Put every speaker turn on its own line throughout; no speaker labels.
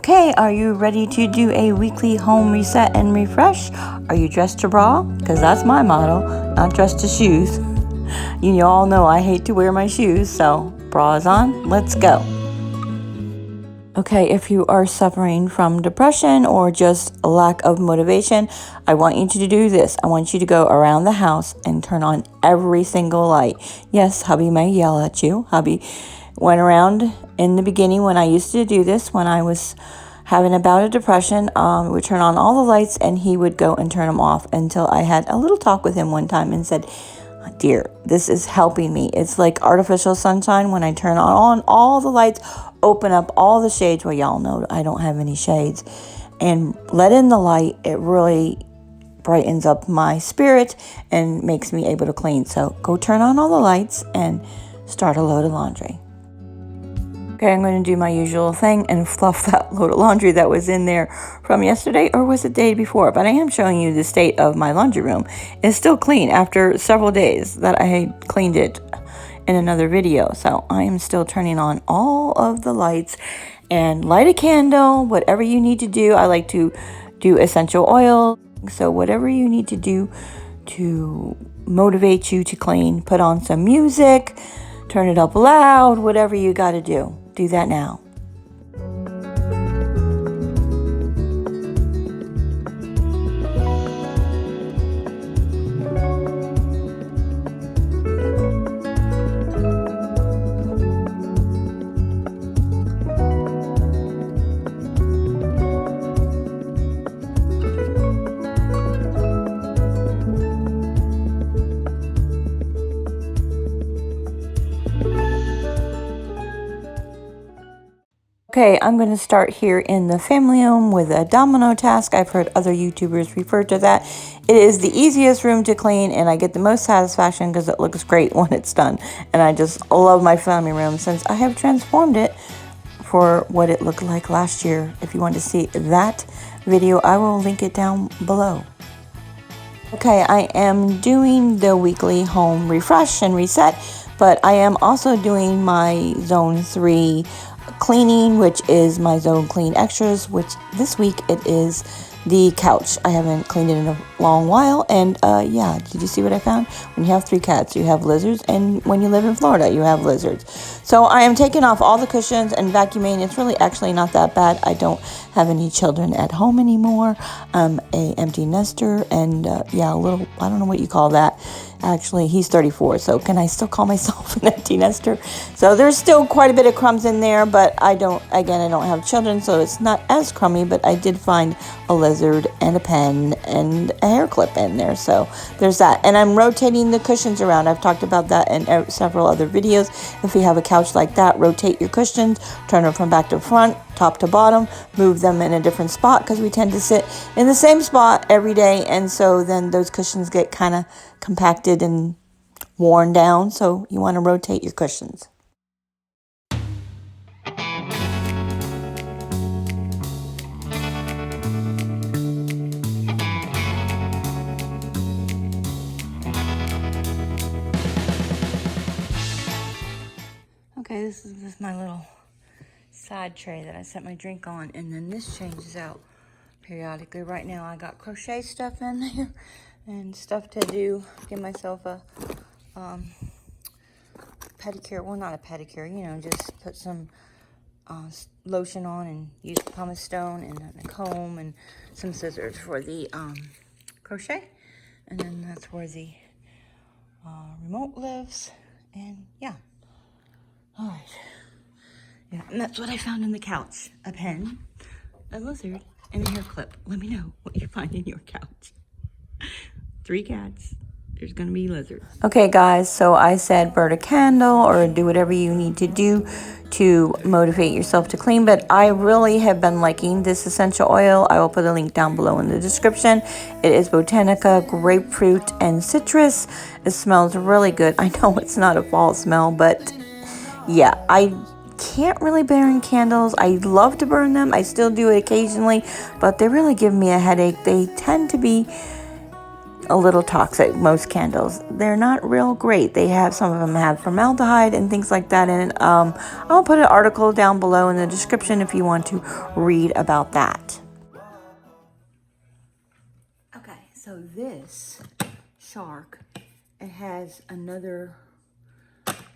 Okay, are you ready to do a weekly home reset and refresh? Are you dressed to bra? Because that's my motto, not dressed to shoes. You all know I hate to wear my shoes, so bra is on, let's go. Okay, if you are suffering from depression or just a lack of motivation, I want you to do this. I want you to go around the house and turn on every single light. Yes, hubby may yell at you. Hubby went around in the beginning when I used to do this, when I was having a bout of depression, would turn on all the lights and he would go and turn them off until I had a little talk with him one time and said, dear, this is helping me. It's like artificial sunshine when I turn on all the lights, open up all the shades. Well, y'all know I don't have any shades, and let in the light. It really brightens up my spirit and makes me able to clean. So go turn on all the lights and start a load of laundry. Okay, I'm going to do my usual thing and fluff that load of laundry that was in there from yesterday, or was it the day before? But I am showing you the state of my laundry room. It's still clean after several days that I had cleaned it in another video. So I am still turning on all of the lights and light a candle, whatever you need to do. I like to do essential oil. So whatever you need to do to motivate you to clean, put on some music, turn it up loud, whatever you got to do. Do that now. Okay, I'm going to start here in the family room with a domino task. I've heard other YouTubers refer to that. It is the easiest room to clean, and I get the most satisfaction because it looks great when it's done. And I just love my family room since I have transformed it for what it looked like last year. If you want to see that video, I will link it down below. Okay, I am doing the weekly home refresh and reset, but I am also doing my Zone 3 cleaning, which is my Zone Clean Extras, which this week it is the couch. I haven't cleaned it in a long while, and yeah, did you see what I found? When you have 3 cats, you have lizards, and when you live in Florida, you have lizards. So I am taking off all the cushions and vacuuming. It's really actually not that bad. I don't have any children at home anymore. I'm a empty nester, and yeah, a little, I don't know what you call that. Actually, he's 34, so can I still call myself an empty nester? So there's still quite a bit of crumbs in there, but I don't have children, so it's not as crummy, but I did find a lizard and a pen and a hair clip in there, so there's that. And I'm rotating the cushions around. I've talked about that in several other videos. If you have a couch like that, rotate your cushions, turn them from back to front, top to bottom, move them in a different spot, because we tend to sit in the same spot every day, and so then those cushions get kind of compacted and worn down, so you want to rotate your cushions. Okay, this is just my little side tray that I set my drink on, and then this changes out periodically. Right now I got crochet stuff in there and stuff to do, give myself a pedicure. Well, not a pedicure, you know, just put some lotion on and use pumice stone and a comb and some scissors for the crochet. And then that's where the remote lives, and yeah. All right. Yeah, and that's what I found in the couch. A pen, a lizard, and a hair clip. Let me know what you find in your couch. 3 cats. There's going to be lizards. Okay, guys, so I said burn a candle or do whatever you need to do to motivate yourself to clean, but I really have been liking this essential oil. I will put a link down below in the description. It is Botanica, grapefruit, and citrus. It smells really good. I know it's not a fall smell, but yeah, I can't really burn candles. I love to burn them. I still do it occasionally, but they really give me a headache. They tend to be a little toxic, most candles. They're not real great. They have, some of them have formaldehyde and things like that in it. I'll put an article down below in the description if you want to read about that. Okay, so this shark, it has another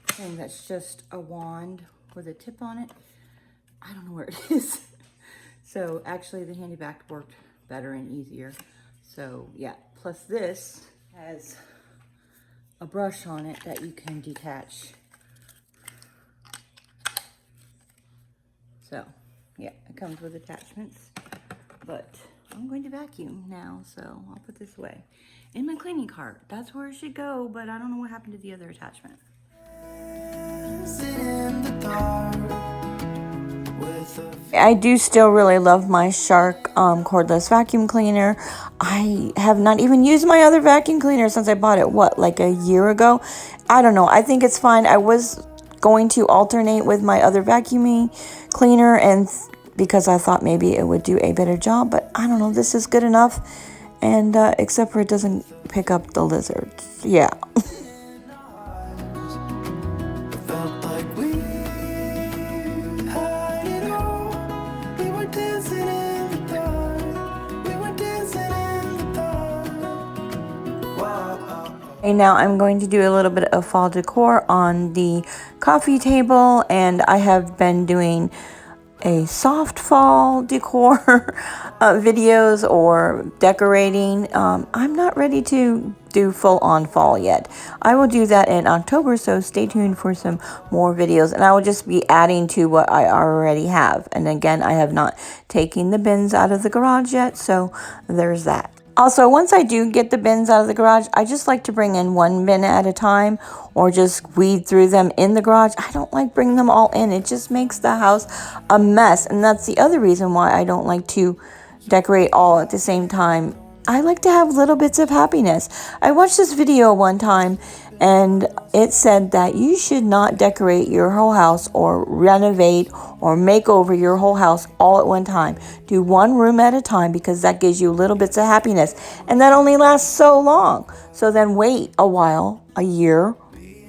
thing that's just a wand with a tip on it. I don't know where it is. So actually the handy back worked better and easier. So yeah, plus this has a brush on it that you can detach. So yeah, it comes with attachments, but I'm going to vacuum now, so I'll put this away in my cleaning cart. That's where it should go, but I don't know what happened to the other attachment. I do still really love my Shark cordless vacuum cleaner. I have not even used my other vacuum cleaner since I bought it, what, like a year ago? I don't know. I think it's fine. I was going to alternate with my other vacuuming cleaner, and because I thought maybe it would do a better job, but I don't know. This is good enough, and except for it doesn't pick up the lizards. Yeah. And now I'm going to do a little bit of fall decor on the coffee table, and I have been doing a soft fall decor videos or decorating. I'm not ready to do full on fall yet. I will do that in October, so stay tuned for some more videos, and I will just be adding to what I already have. And again, I have not taken the bins out of the garage yet, so there's that. Also, once I do get the bins out of the garage, I just like to bring in one bin at a time or just weed through them in the garage. I don't like bringing them all in. It just makes the house a mess. And that's the other reason why I don't like to decorate all at the same time. I like to have little bits of happiness. I watched this video one time, and it said that you should not decorate your whole house or renovate or make over your whole house all at one time. Do one room at a time, because that gives you little bits of happiness, and that only lasts so long. So then wait a while, a year,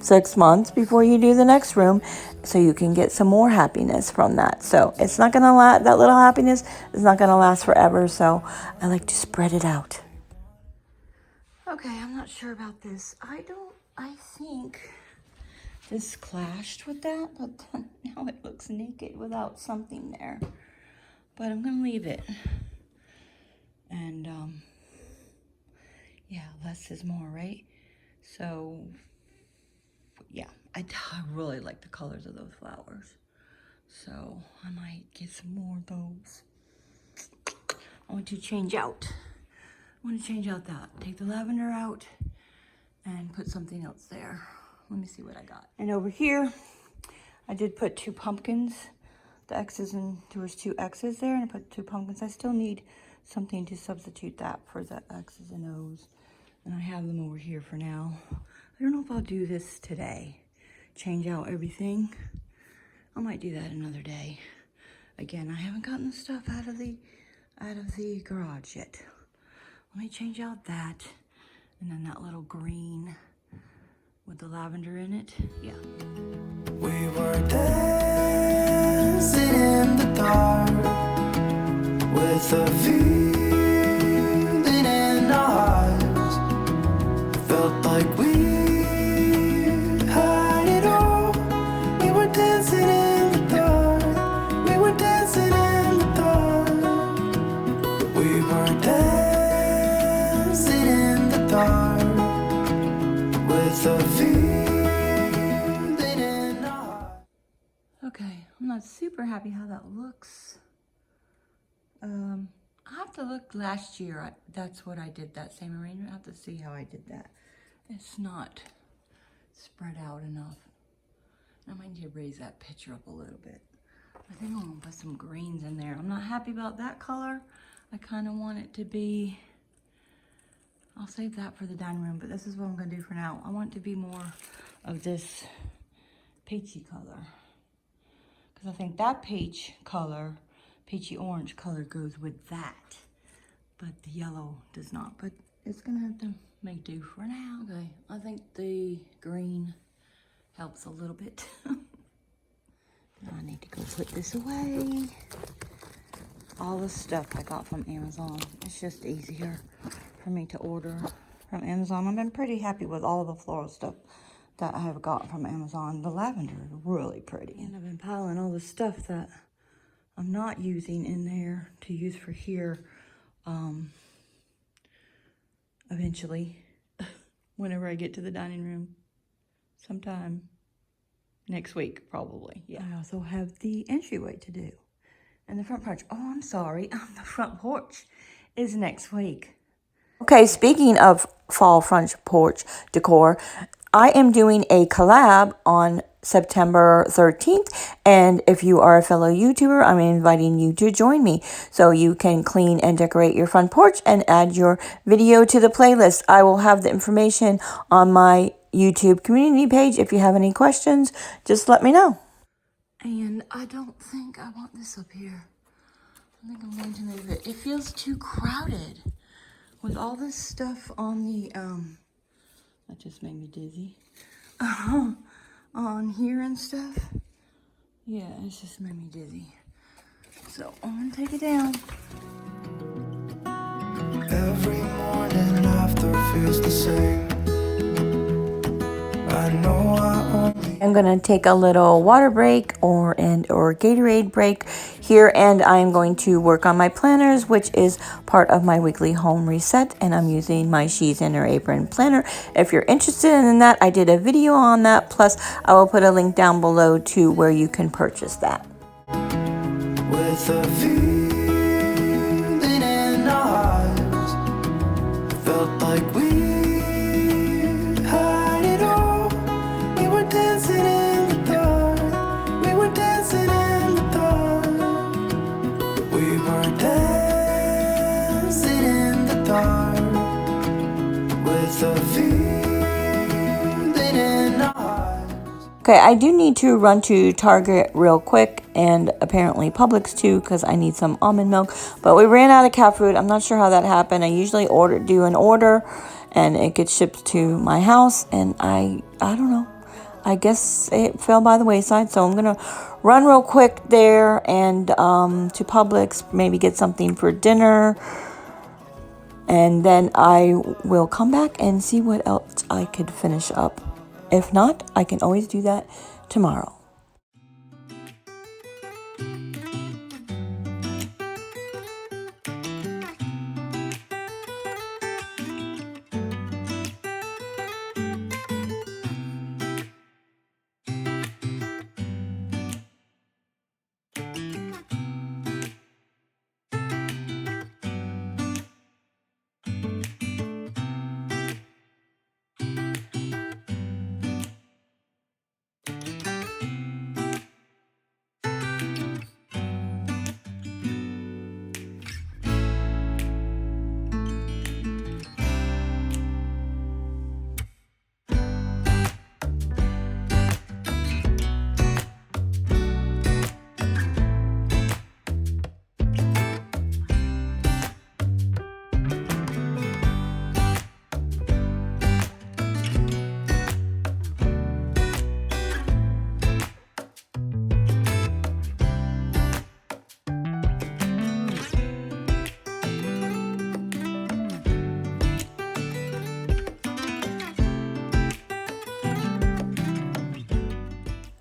6 months before you do the next room, so you can get some more happiness from that. So it's not gonna last, that little happiness is not gonna last forever, so I like to spread it out. Okay, I'm not sure about this. I think this clashed with that, but now it looks naked without something there. But I'm gonna leave it. And yeah, less is more, right? So yeah, I really like the colors of those flowers. So I might get some more of those. I want to change out. I want to change out that. Take the lavender out and put something else there. Let me see what I got. And over here, I did put 2 pumpkins. The X's, and there was 2 X's there, and I put 2 pumpkins. I still need something to substitute that for the X's and O's. And I have them over here for now. I don't know if I'll do this today. Change out everything. I might do that another day. Again, I haven't gotten the stuff out of the garage yet. Let me change out that, and then that little green with the lavender in it. Yeah. We were dancing in the dark with a feeling in our hearts. Felt like we had it all. We were dancing in the dark. We were dancing in the dark. We were dancing in the dark with a feeling in our heart. Okay, I'm not super happy how that looks. I have to look last year. That's what I did, that same arrangement. I have to see how I did that. It's not spread out enough. I might need to raise that picture up a little bit. I think I'm gonna put some greens in there. I'm not happy about that color. I kind of want it to be, I'll save that for the dining room, but this is what I'm gonna do for now. I want it to be more of this peachy color, because I think that peach color, peachy orange color, goes with that, but the yellow does not. But it's gonna have to make do for now. Okay, I think the green helps a little bit. I need to go put this away. All the stuff I got from Amazon. It's just easier for me to order from Amazon. I've been pretty happy with all the floral stuff that I have got from Amazon. The lavender is really pretty. And I've been piling all the stuff that I'm not using in there to use for here eventually, whenever I get to the dining room, sometime next week, probably. Yeah. I also have the entryway to do and the front porch. Oh, I'm sorry. The front porch is next week. Okay, speaking of fall front porch decor, I am doing a collab on September 13th, and if you are a fellow YouTuber, I'm inviting you to join me so you can clean and decorate your front porch and add your video to the playlist. I will have the information on my YouTube community page. If you have any questions, just let me know. And I don't think I want this up here. I think I'm going to move it. It feels too crowded with all this stuff on the, that just made me dizzy. On here and stuff. Yeah, it's just made me dizzy. So I'm gonna take it down. Every morning after feels the same. I know I'm gonna take a little water break or Gatorade break here, and I'm going to work on my planners, which is part of my weekly home reset, and I'm using my She's in Her Apron planner. If you're interested in that, I did a video on that, plus I will put a link down below to where you can purchase that. With a feeling in our eyes, felt like we had it all. We were dancing in the dark. We were dancing in the dark. We were dancing in the dark with a feeling in our eyes. Okay, I do need to run to Target real quick, and apparently Publix too, because I need some almond milk. But we ran out of cat food. I'm not sure how that happened. I usually do an order, and it gets shipped to my house, and I don't know. I guess it fell by the wayside, so I'm gonna run real quick there and to Publix, maybe get something for dinner, and then I will come back and see what else I could finish up. If not, I can always do that tomorrow.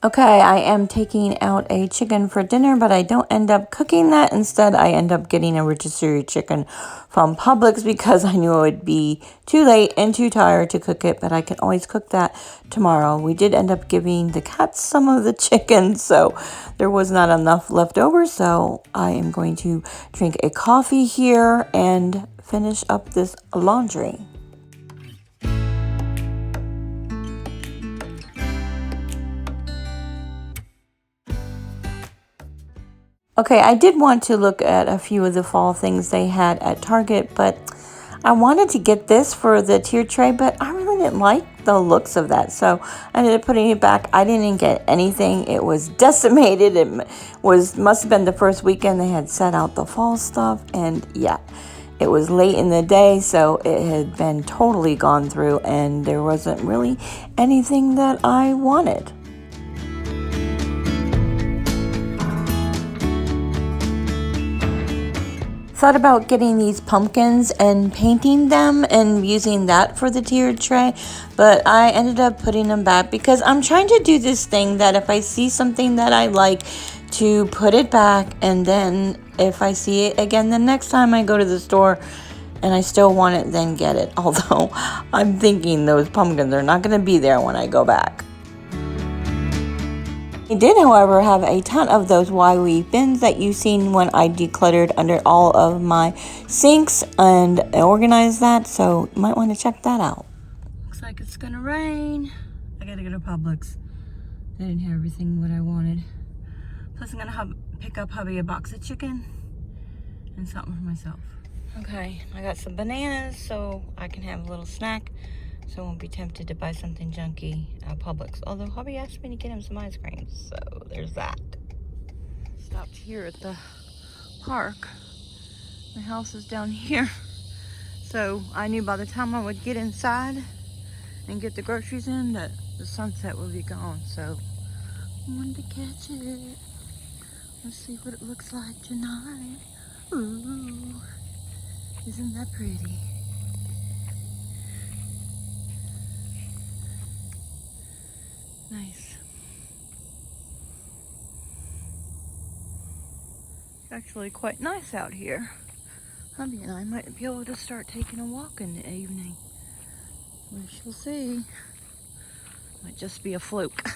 Okay, I am taking out a chicken for dinner, but I don't end up cooking that. Instead, I end up getting a rotisserie chicken from Publix because I knew it would be too late and too tired to cook it, but I can always cook that tomorrow. We did end up giving the cats some of the chicken, so there was not enough left over, so I am going to drink a coffee here and finish up this laundry. Okay, I did want to look at a few of the fall things they had at Target, but I wanted to get this for the tier tray, but I really didn't like the looks of that, so I ended up putting it back. I didn't get anything. It was decimated. It must have been the first weekend they had set out the fall stuff, and yeah, It was late in the day, so it had been totally gone through, and there wasn't really anything that I wanted. Thought about getting these pumpkins and painting them and using that for the tiered tray, but I ended up putting them back because I'm trying to do this thing that if I see something that I like, to put it back, and then if I see it again the next time I go to the store and I still want it, then get it. Although I'm thinking those pumpkins are not going to be there when I go back. I did, however, have a ton of those MyEveryDay bins that you've seen when I decluttered under all of my sinks and organized that, so you might want to check that out. Looks like it's gonna rain. I gotta go to Publix. They didn't have everything what I wanted. Plus I'm gonna pick up hubby a box of chicken and something for myself. Okay, I got some bananas so I can have a little snack, so I won't be tempted to buy something junky at Publix. Although hubby asked me to get him some ice cream, so there's that. Stopped here at the park. My house is down here. So I knew by the time I would get inside and get the groceries in that the sunset would be gone. So I wanted to catch it. Let's see what it looks like tonight. Ooh, isn't that pretty? Nice. It's actually quite nice out here. Hubby and I might be able to start taking a walk in the evening. We shall see. Might just be a fluke.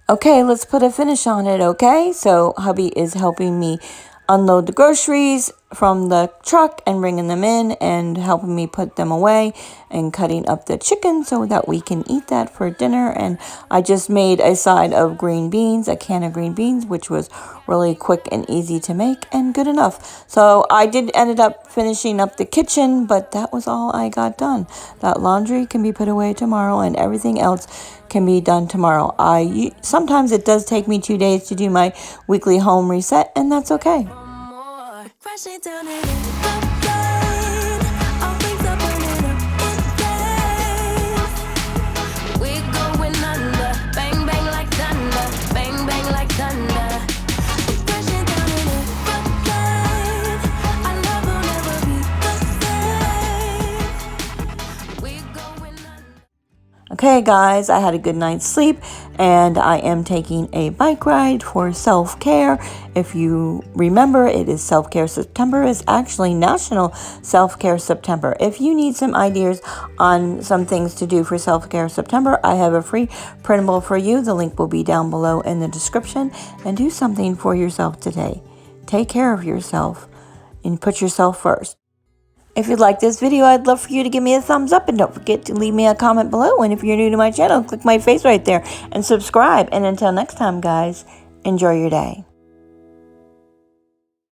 Okay, let's put a finish on it, okay? So hubby is helping me unload the groceries from the truck and bringing them in and helping me put them away and cutting up the chicken so that we can eat that for dinner. And I just made a side of green beans, a can of green beans, which was really quick and easy to make and good enough. So I did ended up finishing up the kitchen, but that was all I got done. That laundry can be put away tomorrow and everything else can be done tomorrow. Sometimes it does take me 2 days to do my weekly home reset, and that's okay. Okay guys, I had a good night's sleep and I am taking a bike ride for self-care. If you remember, it is Self-Care September. It's actually National Self-Care September. If you need some ideas on some things to do for Self-Care September, I have a free printable for you. The link will be down below in the description. And do something for yourself today. Take care of yourself and put yourself first. If you like this video, I'd love for you to give me a thumbs up and don't forget to leave me a comment below. And if you're new to my channel, click my face right there and subscribe. And until next time, guys, enjoy your day.